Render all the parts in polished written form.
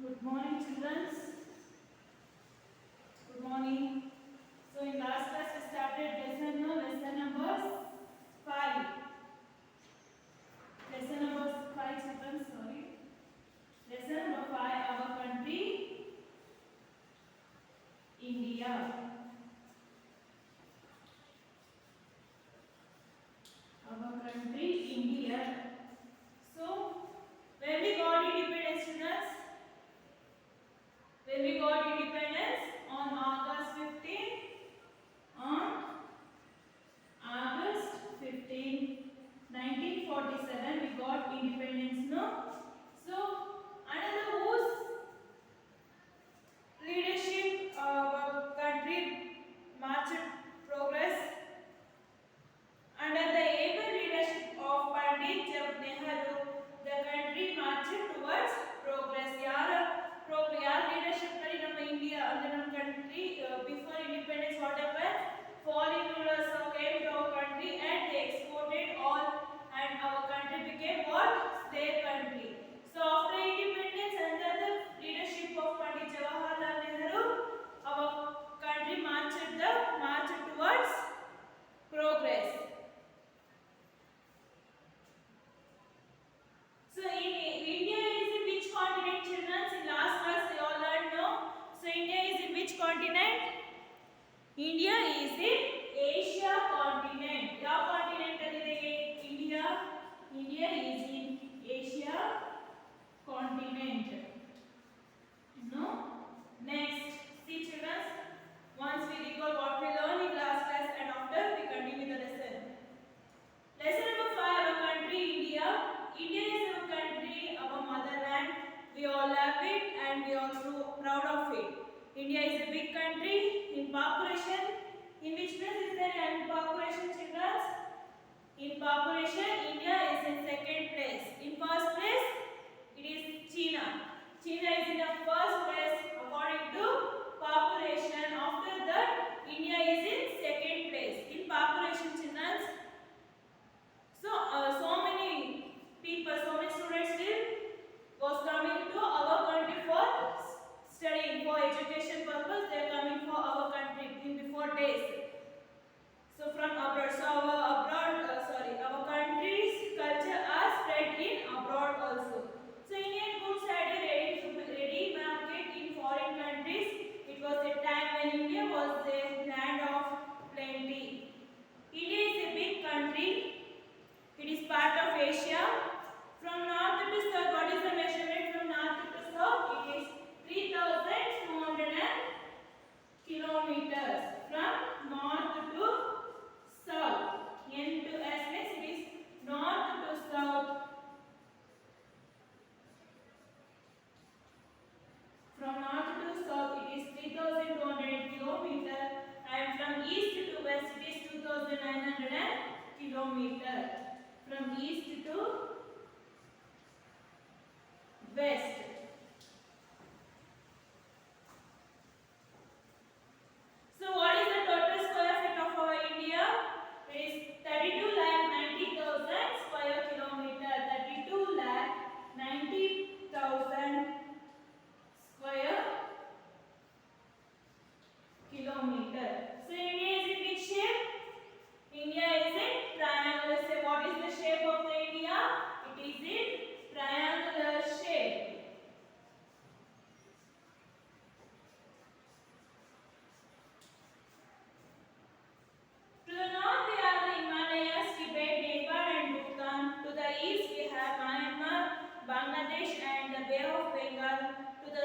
Good morning, children. Good morning. So in last class we started lesson number 5. Lesson number 5, children. Sorry. Lesson number 5. Our country, India. Our country, India. So when we got independence, students? When we got independence on August 15th. On August 15, 1947, we got independence. No, so another whose leadership our country marched progress under the able leadership of Pandit Jawaharlal Nehru. The country marched towards progress. ಯಾರ leadership ಅಲ್ಲಿ ನಮ್ಮ India ಅಂದ್ರೆ ನಮ್ಮ country before independence what happened? Foreign rulers came to our country and they exported all and our country became what? Slave country. So after independence under the leadership of Pandit Jawaharlal Nehru, our country marched towards progress. So India is in which continent, children? In last class they all learned, no? So India is in which continent? India is in Asia continent. ಯಾವ continent ಅಲ್ಲಿದೆ India? India is in Asia continent. No? Next, see children. Once we recall what we learned in last class and after we continue the lesson. Lesson number 5, our country, India. India is our country, our motherland. We all love it and we are so proud of it. India is a big country in population. In which place is there in population, children? In population, India is in second place. In first place, it is China. China is in the first place according to population. After that, India is in second place in population, children. So many people, so many students was coming to our country for studying, for education purpose. They are coming for our country in before days. So from abroad, our country's culture are spread in abroad also. So Indian goods had a ready market in foreign countries. It was a time when India was the land of plenty. India is a big country. It is part of Asia. From north to south, what is the measurement from north to south? It is 3,200 kilometers. From north to south. N to S means it is north to south. From north to south, it is 3,200 kilometers. And from east to west, it is 2,900 kilometers. From east to west. So what is the total square feet of our India? It is 32,90,000 square kilometer. 32,90,000 square kilometer. So India is in which shape? India is in triangular shape. What is the shape of the India? It is in triangular shape. To the north we have the Himalayas, Tibet, Nepal and Bhutan. To the east we have Myanmar, Bangladesh and the Bay of Bengal. To the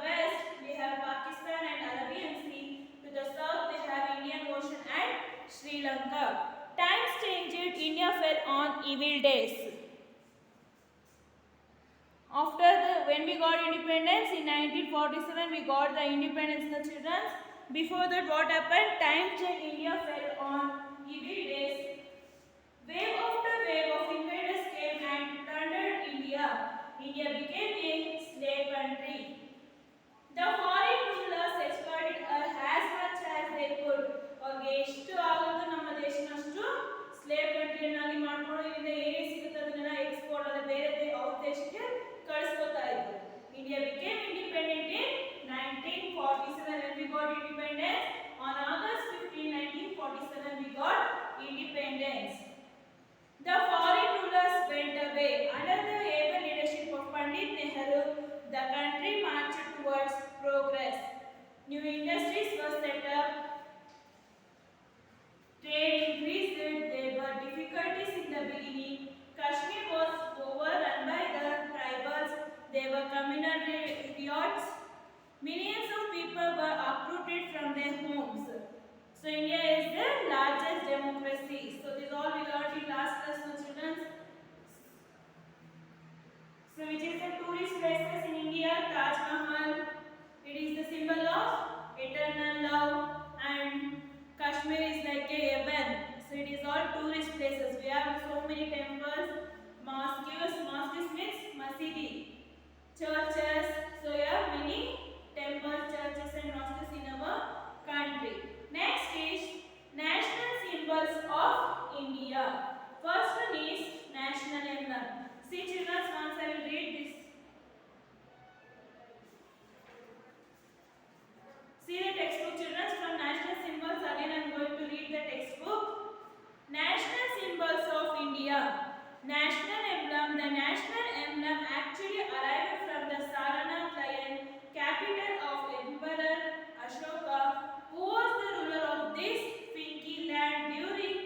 west we have Pakistan and Arabian Sea. To the south we have Indian Ocean and Sri Lanka. Times changed, India fell on evil days. When we got independence in 1947, we got the independence, the children. Before that, what happened? Time change, India fell on evil days. Wave after wave of invaders came and plundered India. India became a slave country. The foreign rulers exploited us as much as they could. ಅವ್ರಿಗೆ ಎಷ್ಟು ಆಗುತ್ತೋ ನಮ್ಮ ದೇಶನಷ್ಟು slave ಕಂಟ್ರಿಯನ್ನಾಗಿ ಮಾಡ್ಕೊಂಡು ಇದರಿಂದ ಏನೇ ಸಿಗುತ್ತೆ ಅದನ್ನೆಲ್ಲ export ಅದ ಬೇರೆ ಅವ್ರ ದೇಶಕ್ಕೆ ಕಳಿಸ್ಕೊತಾ ಇದ್ರು. India became from their homes. So India is the largest democracy. So this all we learned in last class, so children. So which is the tourist places in India? Taj Mahal. It is the symbol of eternal love, and Kashmir is like a heaven. So it is all tourist places. We have so many temples, mosques means masjidi, churches. So we have many temples, churches and mosques in our country. Next is national symbols of India. First one is national emblem. See children, once I will read this. See the textbook children, from national symbols. Again I am going to read the textbook. National symbols of India. National emblem. The national emblem actually arrived from the Sarnath lion, capital of Emperor Ashoka, who was the ruler of this Pinky land during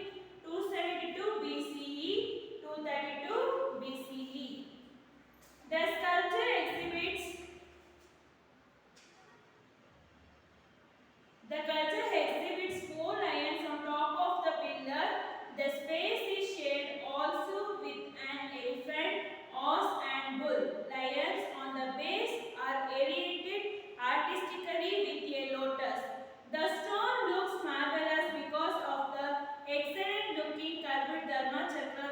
272 BCE, 232 BCE. The sculpture exhibits four lions on top of the pillar. The space is shared also with an elephant, horse and bull. Lions on the base are oriented artistically with a lotus. The stone looks marvelous because of the excellent looking curved Dharma Chakra.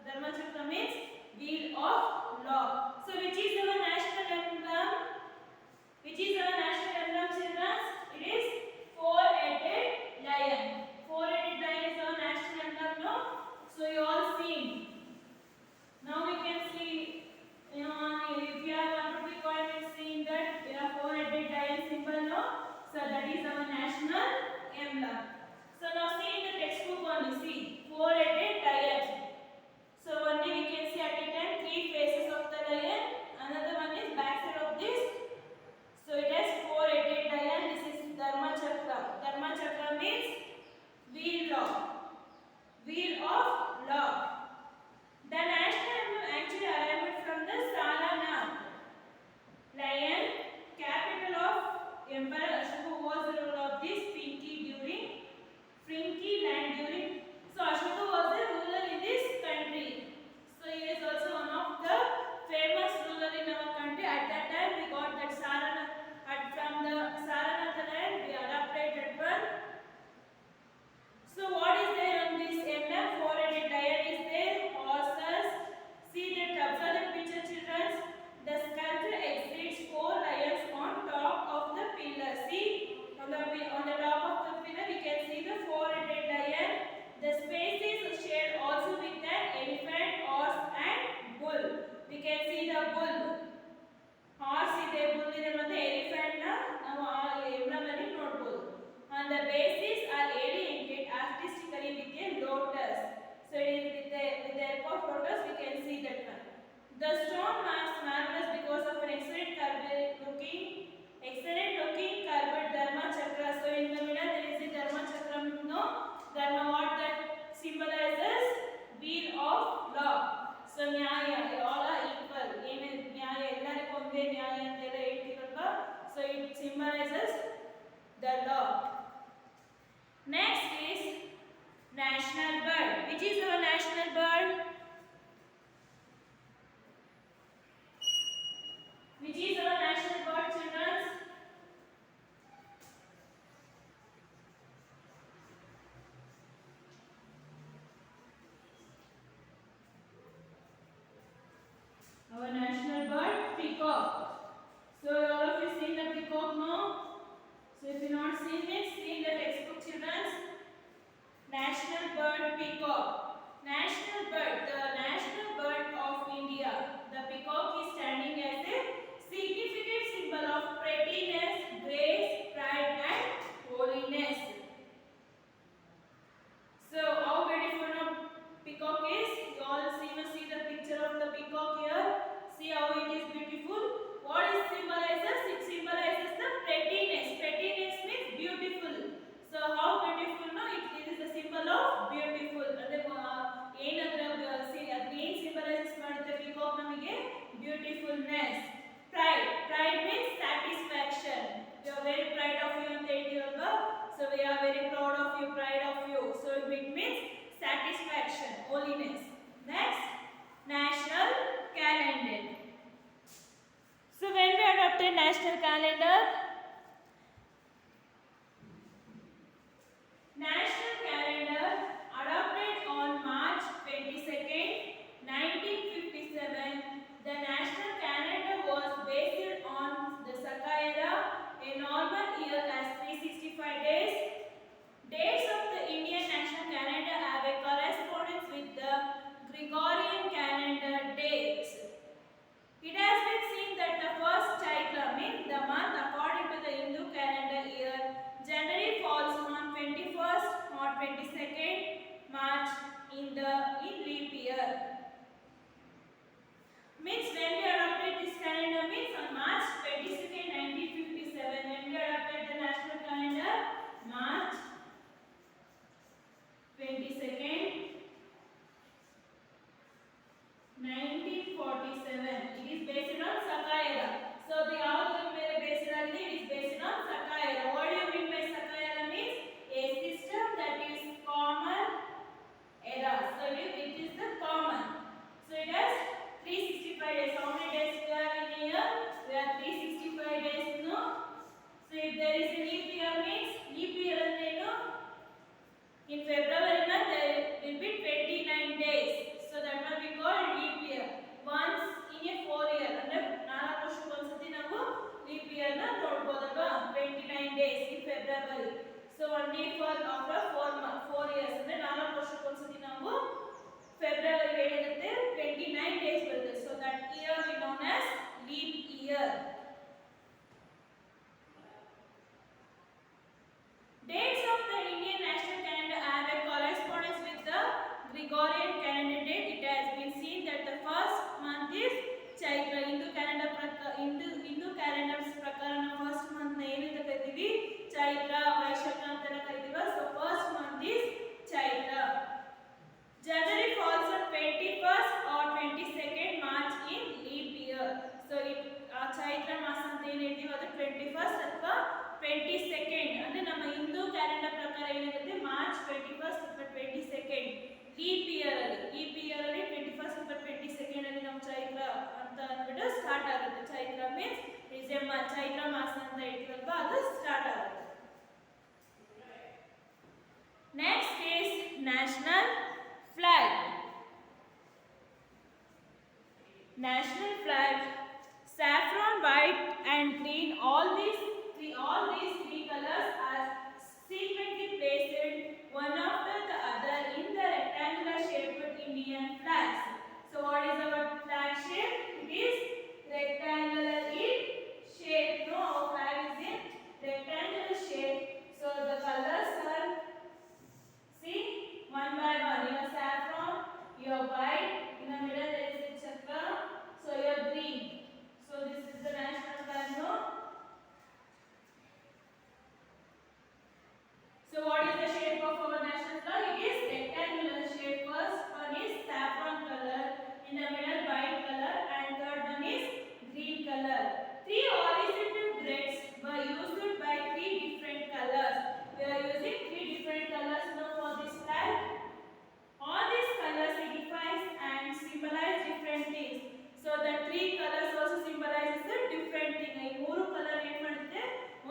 Dharma Chakra means wheel of law. So which is our national emblem? Which is our national emblem children? It is four-headed lion. Four-headed lion is our national emblem, no? So you all seen. Now we can see, if you have 1 rupee coin, it's seen that we have four-headed lion symbol, no? So that is our national emblem. So now see in the textbook only, see, four-headed lion. So only we can see at a time three faces of the lion. Another one is back side of this. So it has four-headed lion. This is Dharma Chakra. Dharma Chakra means wheel of law. The national emblem actually arrived from the Sarnath lion, capital of Emperor Ashoka, who was the ruler of this Pinky land during. So Ashoka was the ruler in this country. So he is also one of the famous ruler in our country. At that time we got that Sarnath. From the Sarnath land we adopted that one. So what is there on this emblem? Four-headed lion is there, horses. See that, observe the picture children. The sculpture exhibits four lions on top of the pillar. See, on the top of the pillar we can see the four-headed lion. The space is shared also with an elephant, horse and bull. We can see the bull. Horse ಇದೆ, bull ಇದೆ ಮತ್ತೆ elephant ನ ನಾವು ಆ emblem ಅಲ್ಲಿ ನೋಡಬಹುದು. On the bases are oriented artistically with a lotus. So it is with the help of lotus we can see that one. The stone marks marvelous because of an excellent looking curved Dharma Chakra. So in the middle there is a Dharma Chakra. No, Dharma what that symbolizes? Wheel of law. So ನ್ಯಾಯ, all are equal. ಏನು ನ್ಯಾಯ, ಎಲ್ಲರಿಗೂ ಒಂದೇ ನ್ಯಾಯ ಅಂತೆಲ್ಲ ಹೇಳ್ತೀರಲ್ವಾ? So it symbolizes the law. Next is national bird. Which is our national bird? Which is our national bird children? Our national bird, peacock. So all of you seen the peacock now? So if you not seen it, see the textbook children. National bird, peacock. National bird, the national bird of India. The peacock is standing as a significant symbol of prettiness, grace, pride and holiness. So how beautiful now peacock is? You all see the picture of the peacock here. See how it is beautiful. What it symbolizes? It symbolizes the prettiness. Prettiness means beautiful. So how beautiful? No, it is the symbol of beautiful. ಅಂದ್ರೆ ಏನಂದ್ರೆ see ಅದು ಏನು symbolizes ಮಾಡುತ್ತೆ peacock ನಮಗೆ beautifulness. satisfaction, holiness. Next, national calendar. So when we adopted national calendar, national calendar adopted on March 22nd, 1957. The national calendar was based on the Saka era, a normal year as 365 days. Dates of the Indian national calendar have a correspondence with the Gregorian calendar dates. It has been seen that the first Chaitra means the month according to the Hindu calendar year generally falls on 21st or 22nd March in leap year. Means when we adopted this calendar means on March 22nd, 1957. When we adopted the national calendar, March 22nd, 1947. It is based on Saka era. So the outcome based on it is based on Saka era. What do you mean by Saka era? Means a system that is common era. So it is the common. So it has 365 days. How many days we have in a year? We have 365 days. No. So if there is a leap year means leap year in February month there will be 29 days. So that will be called leap year. Once in a 4 year. ಅಂದ್ರೆ 4 ವರ್ಷಕ್ಕೆ ಒಂದ್ಸತಿ ನಾವು leap year ನ ನೋಡಬಹುದಲ್ವಾ 29 days in February. So only for after 4 years ಅಂದ್ರೆ 4 ವರ್ಷಕ್ಕೆ ಒಂದ್ಸತಿ ನಾವು February ಏನಿರುತ್ತೆ 29 days ಬರುತ್ತೆ. So that year we known as leap year. Dates of the Indian national calendar have a correspondence with the Gregorian calendar date. It has been seen that the first month is Chaitra. Hindu calendars ಪ್ರಕಾರ ನಾವು first month ನ ಏನಂತ ಕರಿತೀವಿ? Chaitra, Vaishakha ಅಂತ ಕರಿತೀವಿ. So first month is Chaitra. Generally falls on 21st or 22nd March in leap year. So Chaitra ಮಾಸ ಅಂತ ಏನು ಹೇಳ್ತೀವಿ ಅದು 21st ಅಥವಾ 22nd ಅಂದ್ರೆ ನಮ್ಮ ಹಿಂದೂ ಕ್ಯಾಲೆಂಡರ್ ಪ್ರಕಾರ ಏನಾಗುತ್ತೆ ಮಾರ್ಚ್ 21st ಅಥವಾ 22nd ಲೀಪ್ ಇಯರ್ ಅಲ್ಲಿ 21st ಅಥವಾ 22nd ಅಲ್ಲಿ ನಮ್ಮ ಚೈತ್ರ ಅಂತ ಅಂದ್ಬಿಟ್ಟು ಸ್ಟಾರ್ಟ್ ಆಗುತ್ತೆ. ಚೈತ್ರ ಮೀನ್ಸ್ ಡಿಸೆಂಬರ್ ಚೈತ್ರ ಮಾಸ ಅಂತ ಹೇಳ್ತೀವಲ್ವಾ ಅದು ಸ್ಟಾರ್ಟ್ ಆಗುತ್ತೆ. Next is national flag. National flag, saffron, white and green, all these three colors are sequentially placed one after the other in the rectangular shaped Indian flags. So what is our flag shape? It is rectangular in shape. No, our flag is in rectangular shape. So the colors are, see, one by one. Your saffron, your white, in the middle there is a chakra, so your green. So this is the national flag, no? So what is the shape of our national flag? It is rectangular shape. First one is saffron color, in the middle white color, and third one is green color. Three horizontal threads were used by three different colors. We are using three different colors now for this flag. All these colors signify and symbolize different things. So the three colors also symbolizes the different thing. ಈ ಮೂರು colour ಏನು ಮಾಡುತ್ತೆ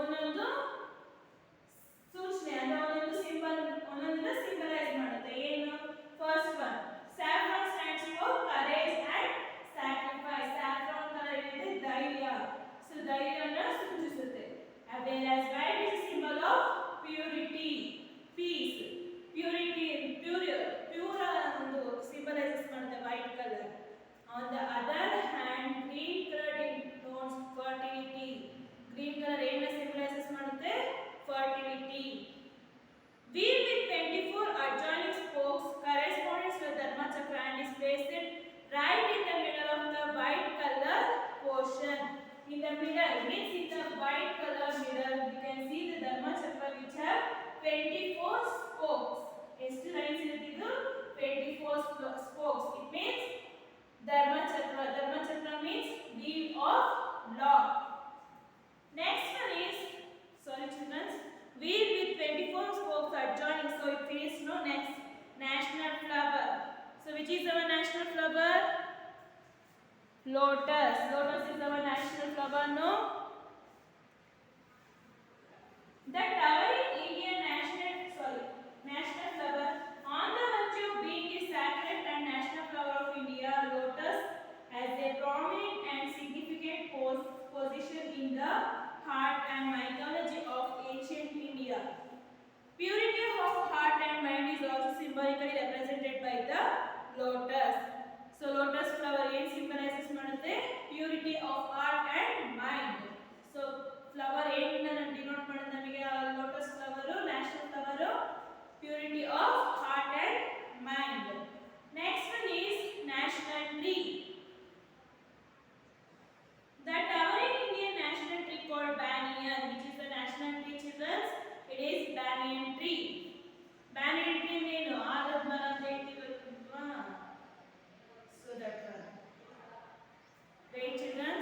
ಒಂದೊಂದು ಸೂಚನೆ ಅಂದ್ರೆ ಒಂದೊಂದು ಒಂದೊಂದನ್ನ symbolise ಮಾಡುತ್ತೆ. ಏನು? First one saffron stands for courage and sacrifice. Saffron color ಏನಿದೆ ಧೈರ್ಯ. So ಧೈರ್ಯನ ಸೂಚಿಸುತ್ತೆ. Whereas white is a symbol of purity, peace. Purity, pure ಒಂದು symbolizes ಮಾಡುತ್ತೆ white color. On the other hand, green color denotes fertility. Green color ಏನು symbolizes ಮಾಡುತ್ತೆ? Fertility. Wheel with 24 adjoining spokes corresponds to the Dharma Chakra and is placed right in the middle of the white color portion. In the middle, means in the white color middle, you can see the Dharma Chakra which have 24 spokes. ಎಷ್ಟು lines ಇರುತ್ತಿದ್ದು 24 spokes. It means Dharma Chakra. Dharma Chakra means wheel of law. Next one is, sorry children, wheel with 24 spokes adjoining. So it is no next national the heart and mythology of ancient India. Purity of heart and mind is also symbolically represented by the lotus. So lotus flower ಏನು symbolizes ಮಾಡುತ್ತೆ purity of heart and mind. So flower ಏನಿಂದ ನಾನು denote ಮಾಡೋದು ನಮಗೆ lotus flower national flower purity of heart and mind. Next one is national tree. The towering Indian national tree called banyan, which is the national tree, children. It is banyan tree. Banyan tree ಏನು ಆಲದ ಮರ ಅಂತ ಹೇಳ್ತೀವಲ್ವಾ? So that one. Wait, children.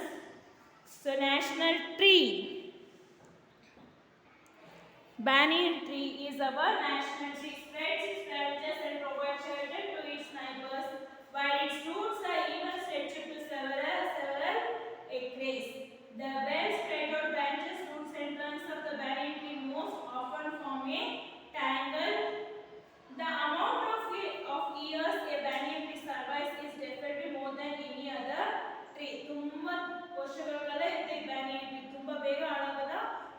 So national tree. Banyan tree is our national tree. Spreads its branches and provides shelter to its neighbors, while its roots are even stretched to several acres. The well spread out branches, roots and trunks of the banyan tree most often form a tangle. The amount of years a banyan tree survives is definitely more than any other tree. ತುಂಬಾ ವರ್ಷಗಳ ಕಾಲ ಇರುತ್ತೆ ಈ banyan tree. ತುಂಬಾ ಬೇಗ ಹಾಳಾಗಲ್ಲ,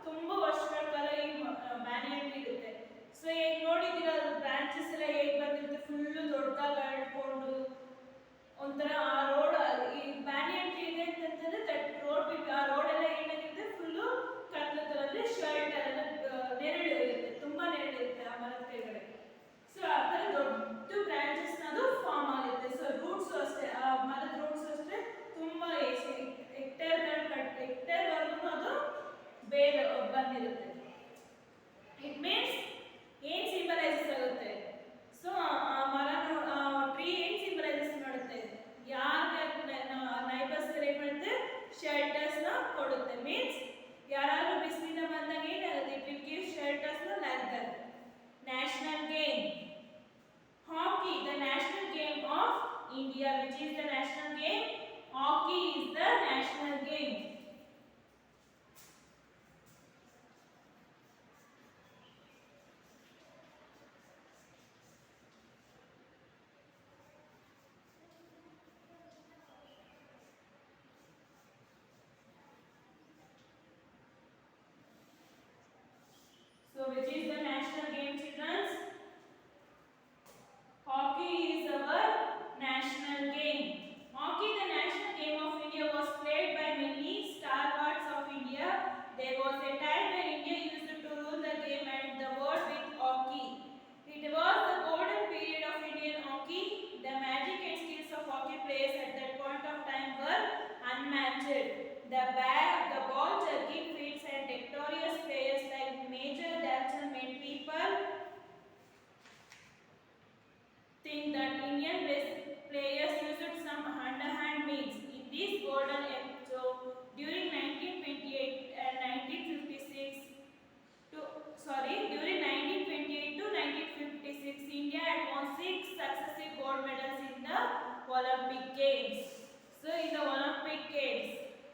ತುಂಬಾ ವರ್ಷಗಳ ಕಾಲ ಈ banyan tree ಇರುತ್ತೆ. ಸೊ ಈಗ ನೋಡಿದ್ದೀರಾ ಬ್ರಾಂಚಸ್ ಎಲ್ಲ ಹೇಗೆ ಬಂದಿರುತ್ತೆ, ಫುಲ್ ದೊಡ್ಡದಾಗಿ ಹರಡ್ಕೊಂಡು ಒಂಥರ ಆ ರೋಡ್ ಈ ಬ್ಯಾನಿಯನ್ ಟ್ರೀ ಇದೆ ಅಂತಂದ್ರೆ ದಟ್ ರೋಡ್ ಆ ರೋಡ್ ಎಲ್ಲ ಏನಾಗಿರುತ್ತೆ ಫುಲ್ಲು ಕತ್ಲ ಥರ ಅಂದರೆ ಶರ್ಟರ್ ಎಲ್ಲ ನೆರಳು ಇರುತ್ತೆ, ತುಂಬ ನೆರಳು ಇರುತ್ತೆ ಆ ಮರದ ಕೆಳಗಡೆ. ಸೊ ಆ ಥರ ದೊಡ್ಡ ಬ್ರಾಂಚಸ್ನ ಅದು ಫಾರ್ಮ್ ಆಗುತ್ತೆ. ಸೊ ರೂಟ್ಸು ಅಷ್ಟೇ, ಆ ಮರದ ರೂಟ್ಸು ಅಷ್ಟೇ ತುಂಬ ಹೆಕ್ಟೇರ್ವರೆಗೂ ಅದು ಬೇಗ ಬಂದಿರುತ್ತೆ. ಇಟ್ ಮೀನ್ಸ್ ಏನು ಸಿಂಬಲೈಸಸ್ ಆಗುತ್ತೆ? ಸೊ ಆ ಮರ ಟ್ರೀ ಏನು ಸಿಂಬಲೈಸಸ್ ಮಾಡುತ್ತೆ? ಯಾರಿಗೆ ನೈಬರ್ಸ್ ಏನು ಮಾಡುತ್ತೆ? ಶೆಲ್ಟರ್ಸ್ನ ಕೊಡುತ್ತೆ. ಮೀನ್ಸ್ ಯಾರಾದ್ರೂ ಬಿಸಿಲಿಂದ ಬಂದಾಗ ಏನಾಗುತ್ತೆ? ಇಟ್ ವಿಲ್ ಗಿವ್ ಶೆಲ್ಟರ್ಸ್ನ like that. National game hockey, the national game of India. Which is the national game? Hockey is the national game. So which is the national game, children? Hockey is our national game. Hockey, the national game of India, was played by many stalwarts of India. There was a time when India used to rule the game and the world with hockey. It was the golden period of Indian hockey. The magic and skills of hockey players at that point of time were unmatched. The ball jerking feats and dexterous players like Major Dhyanchand made people think that Indian players used some underhand means. In this golden episode, during 1928 and 1956 during 1928 to 1956, India had won 6 successive gold medals in the Olympic Games. So in the Olympic Games,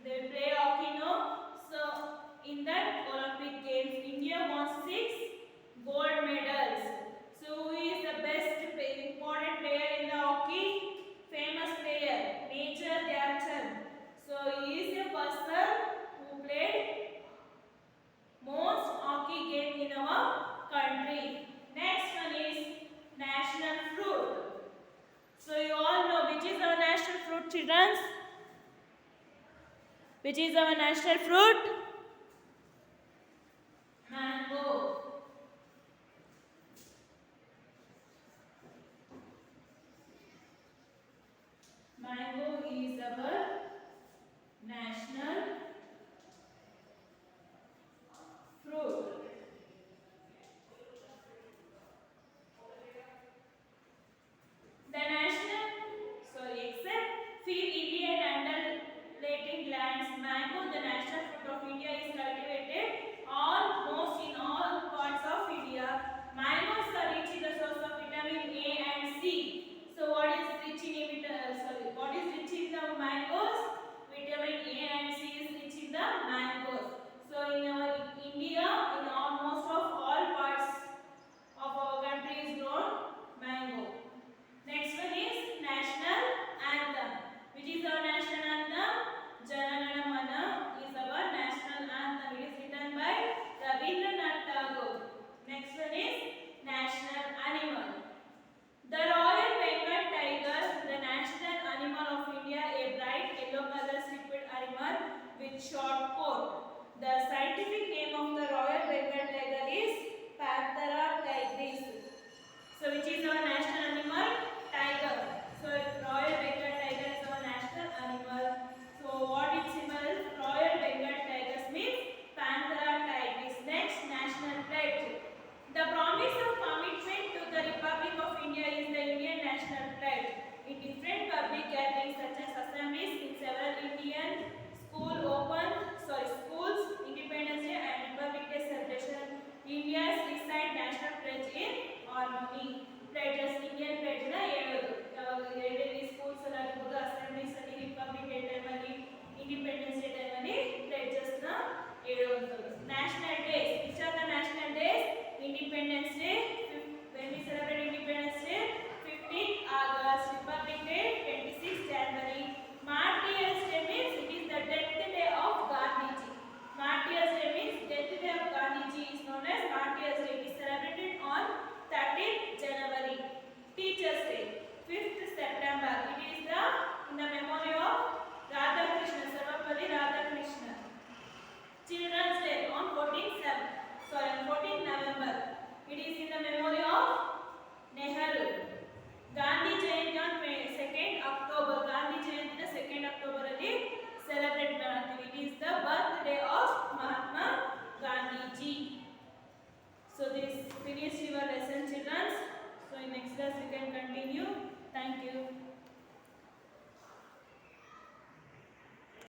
they play hockey, no? So in that Olympic Games, India won 6 gold medals. So who is the best important player in the hockey? Famous player, Major Dhyanchand. So he is a person who played most hockey game in our country. Next one is national fruit. So you all know which is our national fruit, children? Which is our national fruit? Mango. Mango is our national fruit. The national, except feed Indian undulating lands, mango, the national fruit of India, is cultivated almost in all parts of India. Mangoes are rich in the source of vitamin A and C. So what is rich in the mangoes? Vitamin A and C is rich in the mangoes. So in our India, in almost of all parts of our country is grown mango. Next one is national anthem. Which is our national anthem? Jana Gana Mana is our national short coat. The scientific name of the Royal Bengal tiger is Panthera tigris. So which is our national animal? Tiger. So Royal Bengal tiger is our national animal. So what it symbols? Royal Bengal tigers means Panthera tigris. Next, national pledge. The promise of commitment to the Republic of India is the Indian national pledge. In different public gatherings such as assemblies in several Indian schools, Independence Day and Republic Day celebration, India's recite national pledge in harmony. Pledges Indian pledge na ಹೇಳೋದು schools ಆಗಿರಬಹುದು, assemblies ಅಲ್ಲಿ, Republic Day time ಅಲ್ಲಿ, Independence Day time ಅಲ್ಲಿ pledges na ಹೇಳುವಂಥದ್ದು. National days. Which are the national days? Independence Day,